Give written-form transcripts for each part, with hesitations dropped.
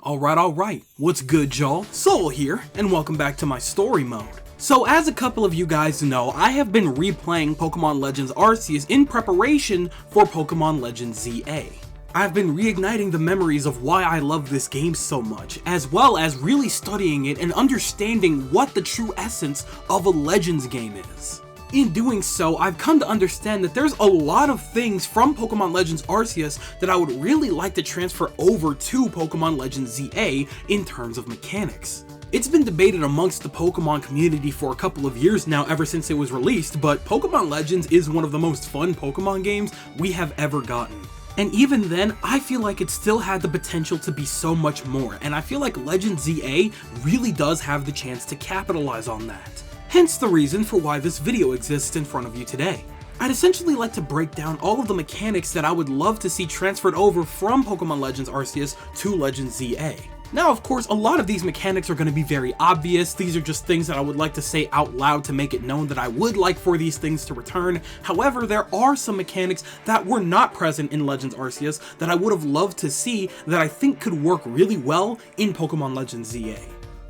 Alright, what's good y'all? Soul here, and welcome back to my story mode. So as a couple of you guys know, I have been replaying Pokemon Legends Arceus in preparation for Pokemon Legends ZA. I've been reigniting the memories of why I love this game so much, as well as really studying it and understanding what the true essence of a Legends game is. In doing so, I've come to understand that there's a lot of things from Pokemon Legends Arceus that I would really like to transfer over to Pokemon Legends ZA in terms of mechanics. It's been debated amongst the Pokemon community for a couple of years now ever since it was released, but Pokemon Legends is one of the most fun Pokemon games we have ever gotten. And even then, I feel like it still had the potential to be so much more, and I feel like Legends ZA really does have the chance to capitalize on that. Hence the reason for why this video exists in front of you today. I'd essentially like to break down all of the mechanics that I would love to see transferred over from Pokemon Legends Arceus to Legends ZA. Now, of course, a lot of these mechanics are going to be very obvious. These are just things that I would like to say out loud to make it known that I would like for these things to return. However, there are some mechanics that were not present in Legends Arceus that I would have loved to see that I think could work really well in Pokemon Legends ZA.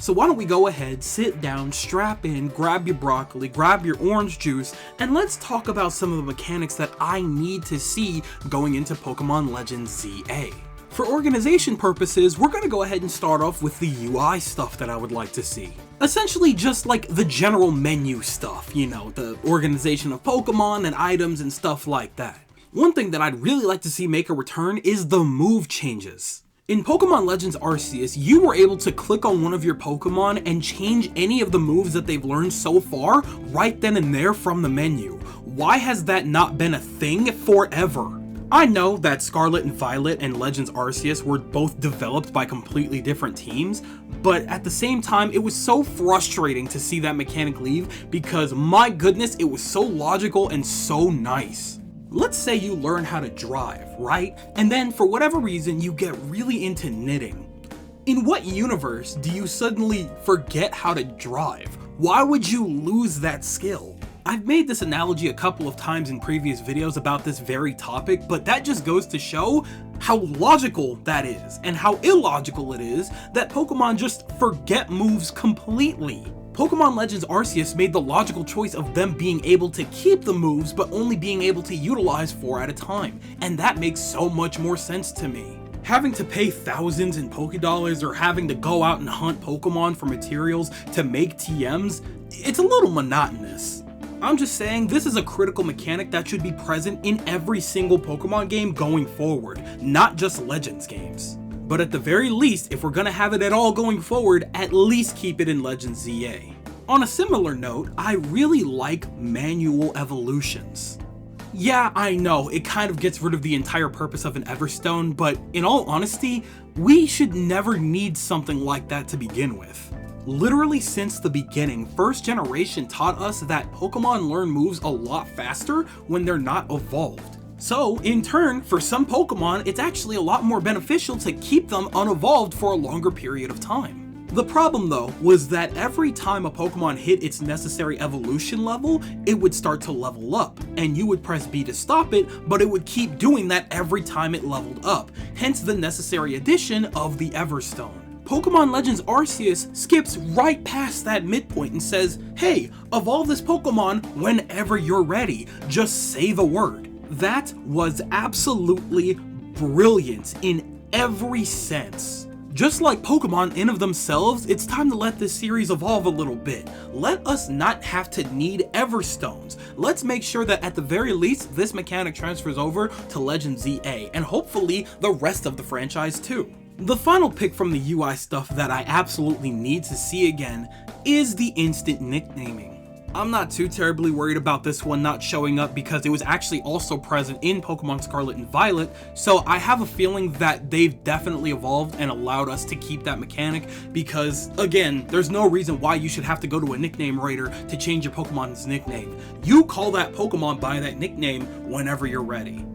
So why don't we go ahead, sit down, strap in, grab your broccoli, grab your orange juice, and let's talk about some of the mechanics that I need to see going into Pokemon Legends ZA. For organization purposes, we're going to go ahead and start off with the UI stuff that I would like to see. Essentially just like the general menu stuff, you know, the organization of Pokemon and items and stuff like that. One thing that I'd really like to see make a return is the move changes. In Pokemon Legends Arceus, you were able to click on one of your Pokemon and change any of the moves that they've learned so far right then and there from the menu. Why has that not been a thing forever? I know that Scarlet and Violet and Legends Arceus were both developed by completely different teams, but at the same time, it was so frustrating to see that mechanic leave because my goodness, it was so logical and so nice. Let's say you learn how to drive, right? And then for whatever reason, you get really into knitting. In what universe do you suddenly forget how to drive? Why would you lose that skill? I've made this analogy a couple of times in previous videos about this very topic, but that just goes to show how logical that is and how illogical it is that Pokemon just forget moves completely. Pokemon Legends Arceus made the logical choice of them being able to keep the moves but only being able to utilize 4 at a time, and that makes so much more sense to me. Having to pay thousands in Pokédollars or having to go out and hunt Pokemon for materials to make TMs, it's a little monotonous. I'm just saying this is a critical mechanic that should be present in every single Pokemon game going forward, not just Legends games. But at the very least, if we're gonna have it at all going forward, at least keep it in Legends ZA. On a similar note, I really like manual evolutions. Yeah, I know, it kind of gets rid of the entire purpose of an Everstone, but in all honesty, we should never need something like that to begin with. Literally since the beginning, first generation taught us that Pokemon learn moves a lot faster when they're not evolved. So, in turn, for some Pokemon, it's actually a lot more beneficial to keep them unevolved for a longer period of time. The problem though, was that every time a Pokemon hit its necessary evolution level, it would start to level up, and you would press B to stop it, but it would keep doing that every time it leveled up, hence the necessary addition of the Everstone. Pokemon Legends Arceus skips right past that midpoint and says, hey, evolve this Pokemon whenever you're ready, just say the word. That was absolutely brilliant in every sense. Just like Pokemon in of themselves, it's time to let this series evolve a little bit. Let us not have to need Everstones. Let's make sure that at the very least, this mechanic transfers over to Legends ZA, and hopefully the rest of the franchise too. The final pick from the UI stuff that I absolutely need to see again is the instant nicknaming. I'm not too terribly worried about this one not showing up because it was actually also present in Pokemon Scarlet and Violet, so I have a feeling that they've definitely evolved and allowed us to keep that mechanic because, again, there's no reason why you should have to go to a nickname raider to change your Pokemon's nickname. You call that Pokemon by that nickname whenever you're ready.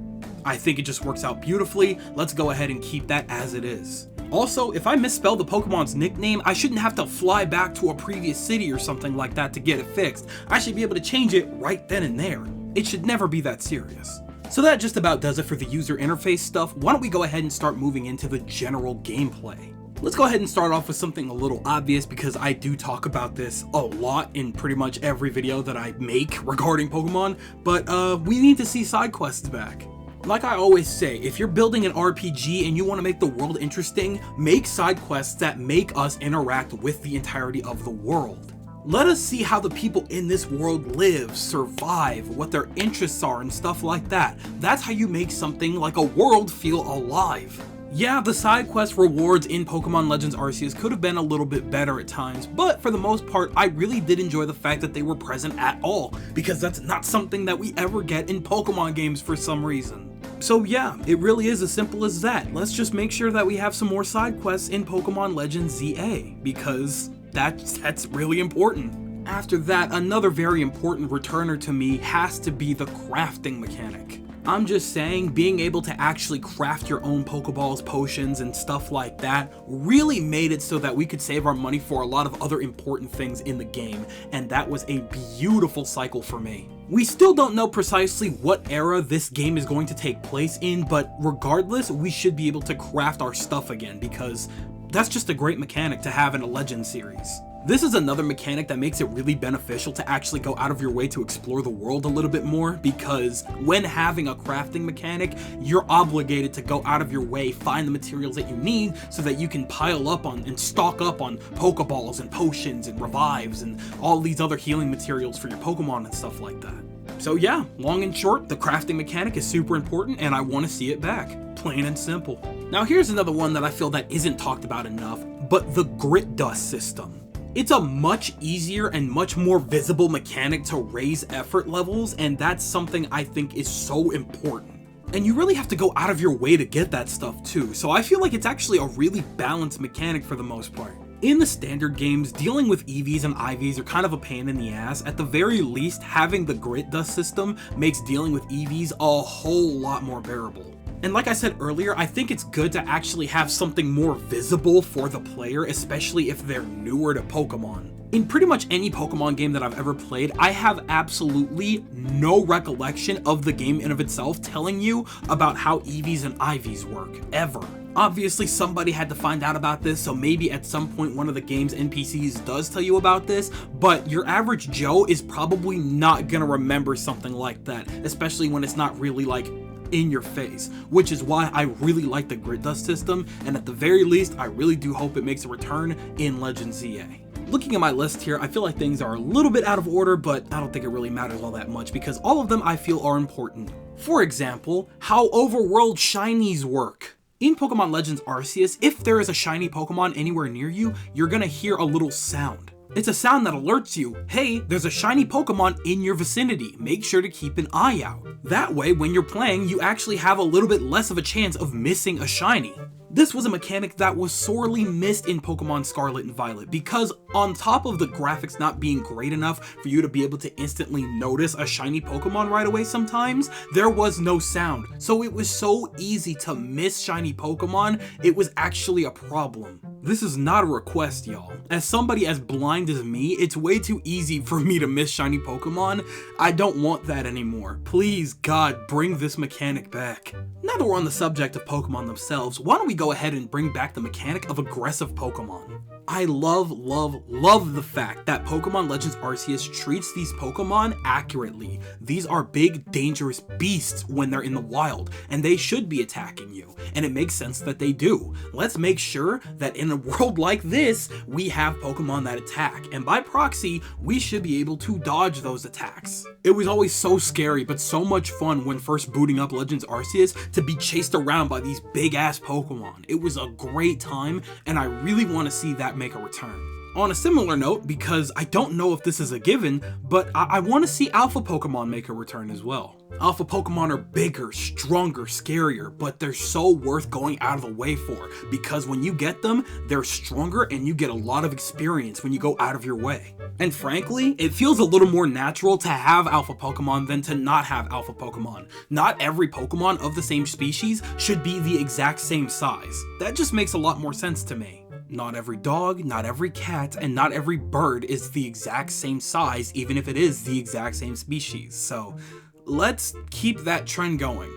I think it just works out beautifully. Let's go ahead and keep that as it is. Also, if I misspell the Pokemon's nickname, I shouldn't have to fly back to a previous city or something like that to get it fixed. I should be able to change it right then and there. It should never be that serious. So that just about does it for the user interface stuff. Why don't we go ahead and start moving into the general gameplay. Let's go ahead and start off with something a little obvious because I do talk about this a lot in pretty much every video that I make regarding Pokemon, but we need to see side quests back. Like I always say, if you're building an RPG and you want to make the world interesting, make side quests that make us interact with the entirety of the world. Let us see how the people in this world live, survive, what their interests are, and stuff like that. That's how you make something like a world feel alive. Yeah, the side quest rewards in Pokemon Legends Arceus could have been a little bit better at times, but for the most part, I really did enjoy the fact that they were present at all, because that's not something that we ever get in Pokemon games for some reason. So yeah, it really is as simple as that. Let's just make sure that we have some more side quests in Pokemon Legends ZA, because that's really important. After that, another very important returner to me has to be the crafting mechanic. I'm just saying, being able to actually craft your own Pokeballs, potions, and stuff like that really made it so that we could save our money for a lot of other important things in the game, and that was a beautiful cycle for me. We still don't know precisely what era this game is going to take place in, but regardless, we should be able to craft our stuff again, because that's just a great mechanic to have in a Legends series. This is another mechanic that makes it really beneficial to actually go out of your way to explore the world a little bit more, because when having a crafting mechanic, you're obligated to go out of your way, find the materials that you need so that you can pile up on and stock up on Pokeballs and potions and revives and all these other healing materials for your Pokemon and stuff like that. So yeah, long and short, the crafting mechanic is super important and I want to see it back. Plain and simple. Now here's another one that I feel that isn't talked about enough, but the grit dust system. It's a much easier and much more visible mechanic to raise effort levels, and that's something I think is so important. And you really have to go out of your way to get that stuff too, so I feel like it's actually a really balanced mechanic for the most part. In the standard games, dealing with EVs and IVs are kind of a pain in the ass. At the very least, having the grit dust system makes dealing with EVs a whole lot more bearable. And like I said earlier, I think it's good to actually have something more visible for the player, especially if they're newer to Pokemon. In pretty much any Pokemon game that I've ever played, I have absolutely no recollection of the game in of itself telling you about how EVs and IVs work, ever. Obviously, somebody had to find out about this, so maybe at some point one of the game's NPCs does tell you about this, but your average Joe is probably not gonna remember something like that, especially when it's not really like in your face, which is why I really like the grit dust system, and at the very least, I really do hope it makes a return in Legends ZA. Looking at my list here, I feel like things are a little bit out of order, but I don't think it really matters all that much because all of them I feel are important. For example, how overworld shinies work. In Pokemon Legends Arceus, if there is a shiny Pokemon anywhere near you, you're gonna hear a little sound. It's a sound that alerts you, hey, there's a shiny Pokemon in your vicinity, make sure to keep an eye out. That way, when you're playing, you actually have a little bit less of a chance of missing a shiny. This was a mechanic that was sorely missed in Pokemon Scarlet and Violet because on top of the graphics not being great enough for you to be able to instantly notice a shiny Pokemon right away sometimes, there was no sound. So it was so easy to miss shiny Pokemon, it was actually a problem. This is not a request, y'all. As somebody as blind as me, it's way too easy for me to miss shiny Pokemon. I don't want that anymore. Please, God, bring this mechanic back. Now that we're on the subject of Pokemon themselves, why don't we go ahead and bring back the mechanic of aggressive Pokemon. I love the fact that Pokemon Legends Arceus treats these Pokemon accurately. These are big, dangerous beasts when they're in the wild, and they should be attacking you, and it makes sense that they do. Let's make sure that in a world like this, we have Pokemon that attack, and by proxy, we should be able to dodge those attacks. It was always so scary, but so much fun when first booting up Legends Arceus to be chased around by these big-ass Pokemon. It was a great time, and I really want to see that make a return. On a similar note, because I don't know if this is a given, but I want to see Alpha Pokemon make a return as well. Alpha Pokemon are bigger, stronger, scarier, but they're so worth going out of the way for, because when you get them, they're stronger and you get a lot of experience when you go out of your way. And frankly, it feels a little more natural to have Alpha Pokemon than to not have Alpha Pokemon. Not every Pokemon of the same species should be the exact same size. That just makes a lot more sense to me. Not every dog, not every cat, and not every bird is the exact same size, even if it is the exact same species. So let's keep that trend going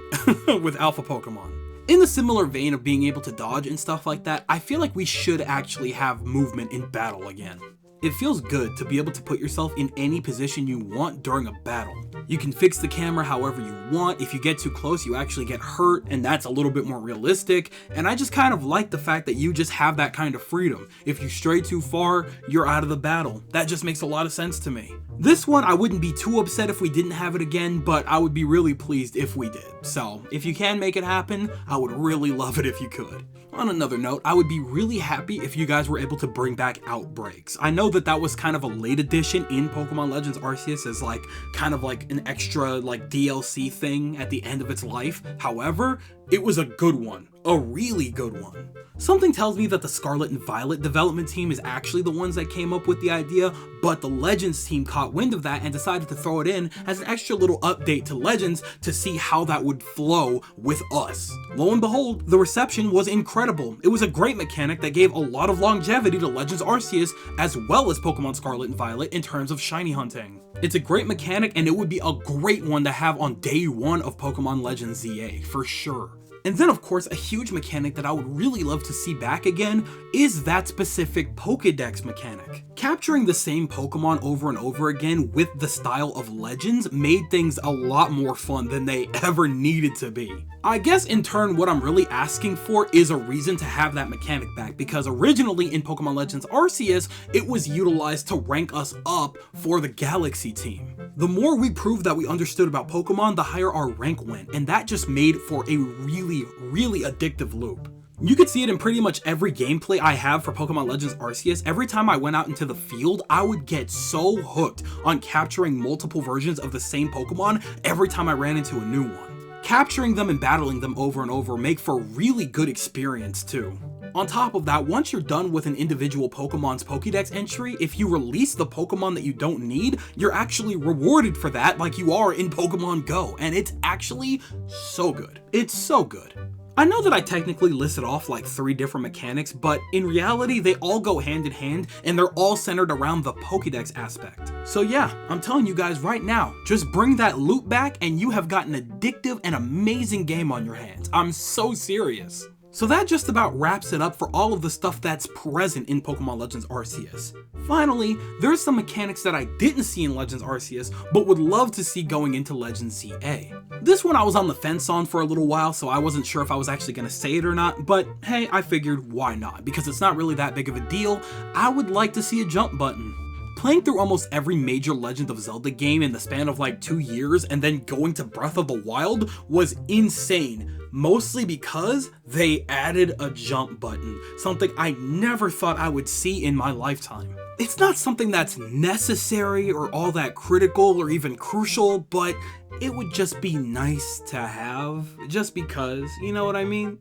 with Alpha Pokemon. In the similar vein of being able to dodge and stuff like that, I feel like we should actually have movement in battle again. It feels good to be able to put yourself in any position you want during a battle. You can fix the camera however you want. If you get too close, you actually get hurt, and that's a little bit more realistic. And I just kind of like the fact that you just have that kind of freedom. If you stray too far, you're out of the battle. That just makes a lot of sense to me. This one, I wouldn't be too upset if we didn't have it again, but I would be really pleased if we did. So, if you can make it happen, I would really love it if you could. On another note, I would be really happy if you guys were able to bring back outbreaks. I know that was kind of a late addition in Pokemon Legends Arceus as kind of an extra DLC thing at the end of its life. However, it was a good one. A really good one. Something tells me that the Scarlet and Violet development team is actually the ones that came up with the idea, but the Legends team caught wind of that and decided to throw it in as an extra little update to Legends to see how that would flow with us. Lo and behold, the reception was incredible. It was a great mechanic that gave a lot of longevity to Legends Arceus as well as Pokemon Scarlet and Violet in terms of shiny hunting. It's a great mechanic and it would be a great one to have on day one of Pokemon Legends ZA, for sure. And then of course, a huge mechanic that I would really love to see back again is that specific Pokédex mechanic. Capturing the same Pokemon over and over again with the style of Legends made things a lot more fun than they ever needed to be. I guess in turn what I'm really asking for is a reason to have that mechanic back, because originally in Pokemon Legends Arceus, it was utilized to rank us up for the Galaxy team. The more we proved that we understood about Pokemon, the higher our rank went, and that just made for a really addictive loop. You could see it in pretty much every gameplay I have for Pokemon Legends Arceus. Every time I went out into the field, I would get so hooked on capturing multiple versions of the same Pokemon every time I ran into a new one. Capturing them and battling them over and over make for a really good experience too. On top of that, once you're done with an individual Pokemon's Pokédex entry, if you release the Pokemon that you don't need, you're actually rewarded for that like you are in Pokemon Go, and it's actually so good. It's so good. I know that I technically listed off 3 different mechanics, but in reality, they all go hand in hand, and they're all centered around the Pokédex aspect. So yeah, I'm telling you guys right now, just bring that loop back and you have got an addictive and amazing game on your hands. I'm so serious. So that just about wraps it up for all of the stuff that's present in Pokemon Legends Arceus. Finally, there's some mechanics that I didn't see in Legends Arceus, but would love to see going into Legends ZA. This one I was on the fence on for a little while, so I wasn't sure if I was actually going to say it or not, but hey, I figured why not, because it's not really that big of a deal. I would like to see a jump button. Playing through almost every major Legend of Zelda game in the span of 2 years and then going to Breath of the Wild was insane. Mostly because they added a jump button, something I never thought I would see in my lifetime. It's not something that's necessary or all that critical or even crucial, but it would just be nice to have, just because, you know what I mean?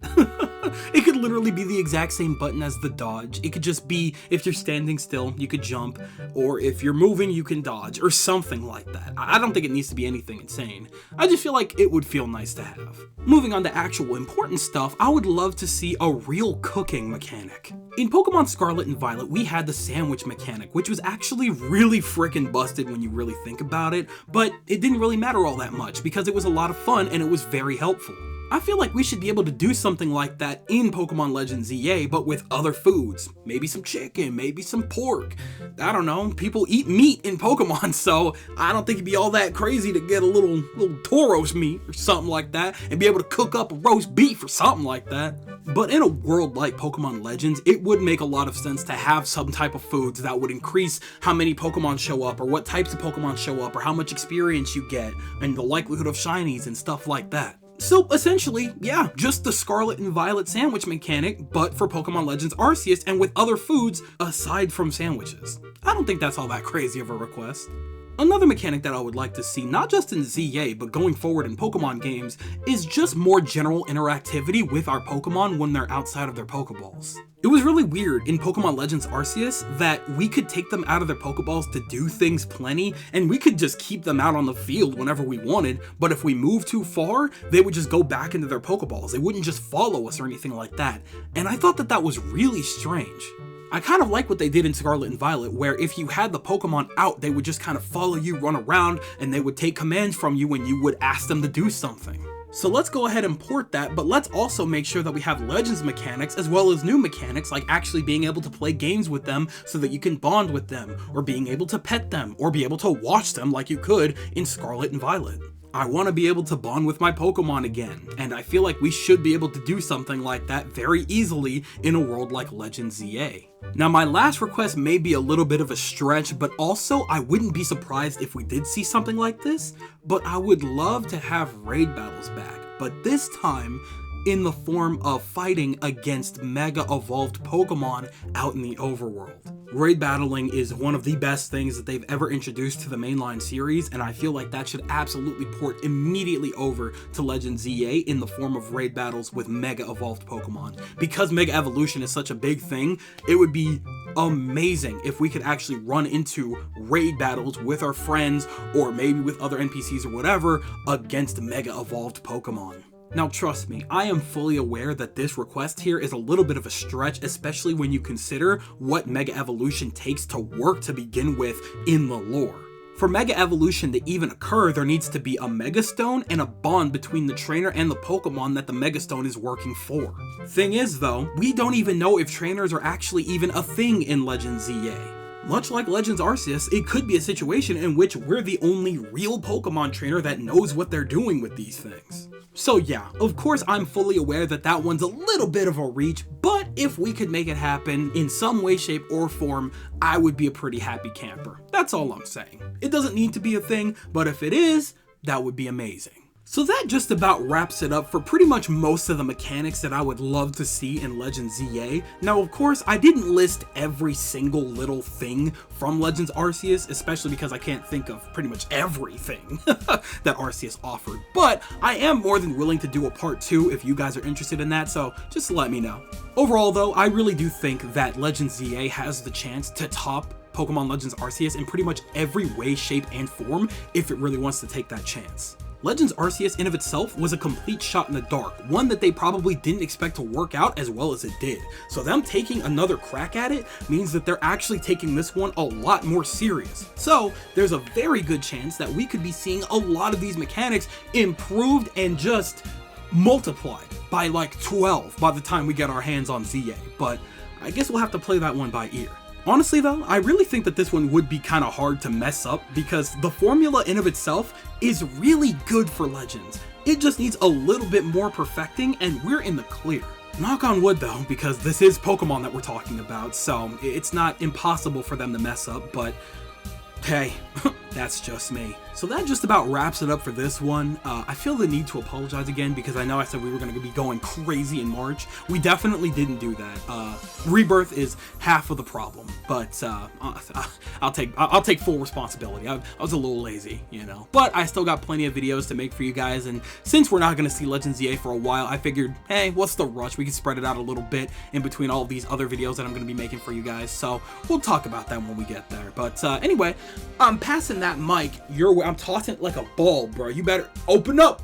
It could literally be the exact same button as the dodge. It could just be, if you're standing still, you could jump, or if you're moving, you can dodge, or something like that. I don't think it needs to be anything insane. I just feel like it would feel nice to have. Moving on to actual important stuff, I would love to see a real cooking mechanic. In Pokemon Scarlet and Violet, we had the sandwich mechanic, which was actually really freaking busted when you really think about it, but it didn't really matter all that much because it was a lot of fun and it was very helpful. I feel like we should be able to do something like that in Pokemon Legends ZA, but with other foods. Maybe some chicken, maybe some pork. I don't know, people eat meat in Pokemon, so I don't think it'd be all that crazy to get a little Tauros meat or something like that and be able to cook up a roast beef or something like that. But in a world like Pokemon Legends, it would make a lot of sense to have some type of foods that would increase how many Pokemon show up or what types of Pokemon show up or how much experience you get and the likelihood of shinies and stuff like that. So essentially, yeah, just the Scarlet and Violet sandwich mechanic, but for Pokemon Legends Arceus and with other foods aside from sandwiches. I don't think that's all that crazy of a request. Another mechanic that I would like to see, not just in ZA, but going forward in Pokemon games, is just more general interactivity with our Pokemon when they're outside of their Pokeballs. It was really weird in Pokemon Legends Arceus that we could take them out of their Pokeballs to do things plenty, and we could just keep them out on the field whenever we wanted, but if we moved too far, they would just go back into their Pokeballs. They wouldn't just follow us or anything like that, and I thought that that was really strange. I kind of like what they did in Scarlet and Violet, where if you had the Pokemon out, they would just kind of follow you, run around, and they would take commands from you when you would ask them to do something. So let's go ahead and port that, but let's also make sure that we have Legends mechanics as well as new mechanics like actually being able to play games with them so that you can bond with them, or being able to pet them, or be able to watch them like you could in Scarlet and Violet. I want to be able to bond with my Pokemon again, and I feel like we should be able to do something like that very easily in a world like Legends ZA. Now my last request may be a little bit of a stretch, but also I wouldn't be surprised if we did see something like this, but I would love to have raid battles back, but this time in the form of fighting against Mega Evolved Pokemon out in the overworld. Raid battling is one of the best things that they've ever introduced to the mainline series, and I feel like that should absolutely port immediately over to Legends ZA in the form of raid battles with Mega Evolved Pokemon. Because Mega Evolution is such a big thing, it would be amazing if we could actually run into raid battles with our friends, or maybe with other NPCs or whatever, against Mega Evolved Pokemon. Now trust me, I am fully aware that this request here is a little bit of a stretch, especially when you consider what Mega Evolution takes to work to begin with in the lore. For Mega Evolution to even occur, there needs to be a Mega Stone and a bond between the trainer and the Pokemon that the Mega Stone is working for. Thing is though, we don't even know if trainers are actually even a thing in Legends ZA. Much like Legends Arceus, it could be a situation in which we're the only real Pokemon trainer that knows what they're doing with these things. So yeah, of course I'm fully aware that that one's a little bit of a reach, but if we could make it happen in some way, shape, or form, I would be a pretty happy camper. That's all I'm saying. It doesn't need to be a thing, but if it is, that would be amazing. So that just about wraps it up for pretty much most of the mechanics that I would love to see in Legends ZA. Now of course, I didn't list every single little thing from Legends Arceus, especially because I can't think of pretty much everything that Arceus offered, but I am more than willing to do a part 2 if you guys are interested in that, so just let me know. Overall though, I really do think that Legends ZA has the chance to top Pokemon Legends Arceus in pretty much every way, shape, and form if it really wants to take that chance. Legends Arceus in of itself was a complete shot in the dark, one that they probably didn't expect to work out as well as it did. So them taking another crack at it means that they're actually taking this one a lot more serious. So there's a very good chance that we could be seeing a lot of these mechanics improved and just multiplied by like 12 by the time we get our hands on ZA, but I guess we'll have to play that one by ear. Honestly though, I really think that this one would be kind of hard to mess up because the formula in of itself is really good for Legends. It just needs a little bit more perfecting and we're in the clear. Knock on wood though, because this is Pokemon that we're talking about, so it's not impossible for them to mess up, but hey, that's just me. So that just about wraps it up for this one. I feel the need to apologize again because I know I said we were going to be going crazy in March. We definitely didn't do that. Rebirth is half of the problem, but I'll take full responsibility. I was a little lazy, you know, but I still got plenty of videos to make for you guys, and since we're not going to see Legends ZA for a while, I figured, hey, what's the rush? We can spread it out a little bit in between all of these other videos that I'm going to be making for you guys, so we'll talk about that when we get there. But anyway, I'm passing that mic your way. I'm tossing it like a ball, bro. You better open up.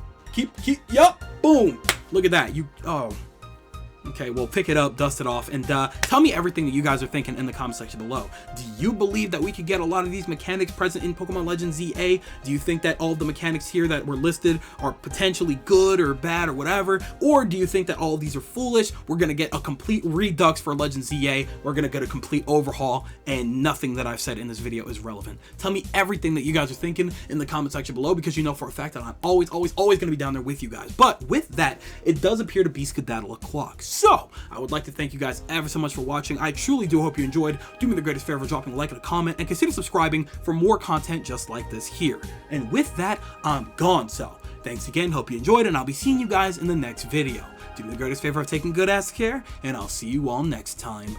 Yup. Boom. Look at that. Oh. Okay, well, pick it up, dust it off, and tell me everything that you guys are thinking in the comment section below. Do you believe that we could get a lot of these mechanics present in Pokemon Legends ZA? Do you think that all of the mechanics here that were listed are potentially good or bad or whatever? Or do you think that all of these are foolish? We're going to get a complete redux for Legends ZA. We're going to get a complete overhaul, and nothing that I've said in this video is relevant. Tell me everything that you guys are thinking in the comment section below, because you know for a fact that I'm always going to be down there with you guys. But with that, it does appear to be skedaddle o'clock. So, I would like to thank you guys ever so much for watching. I truly do hope you enjoyed. Do me the greatest favor of dropping a like and a comment, and consider subscribing for more content just like this here. And with that, I'm gone. So, thanks again, hope you enjoyed, and I'll be seeing you guys in the next video. Do me the greatest favor of taking good ass care, and I'll see you all next time.